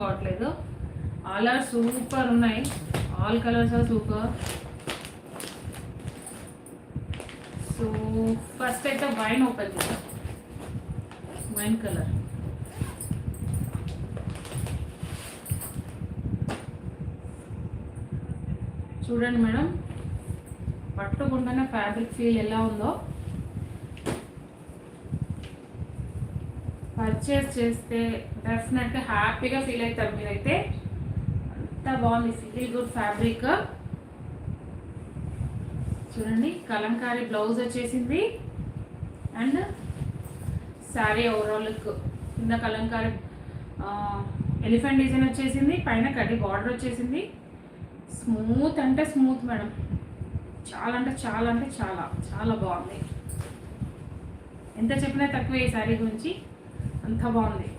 కావట్లేదు. All are super ఉన్నాయి. All colours are super. So first అయితే వైన్ ఓపెన్ చేద్దాం. వైన్ కలర్ చూడండి మేడం, పట్టుకుంటేనే ఫ్యాబ్రిక్ ఫీల్ ఎలా ఉందో. పర్చేస్ చేస్తే డెఫినెట్గా హ్యాపీగా ఫీల్ అవుతారు మీరైతే. అంత బాగుంది, ఫీల్ గుడ్ ఫ్యాబ్రిక్. చూడండి, కలంకారీ బ్లౌజ్ వచ్చేసింది అండ్ శారీ ఓవరాల్ లుక్. కింద కలంకారీ ఎలిఫెంట్ డిజైన్ వచ్చేసింది, పైన కడ్డీ బార్డర్ వచ్చేసింది. స్మూత్ అంటే స్మూత్ మేడం, చాలా అంటే చాలా అంటే చాలా చాలా బాగుంది. ఎంత చెప్పినా తక్కువే ఈ శారీ గురించి, అంత బాగుంది.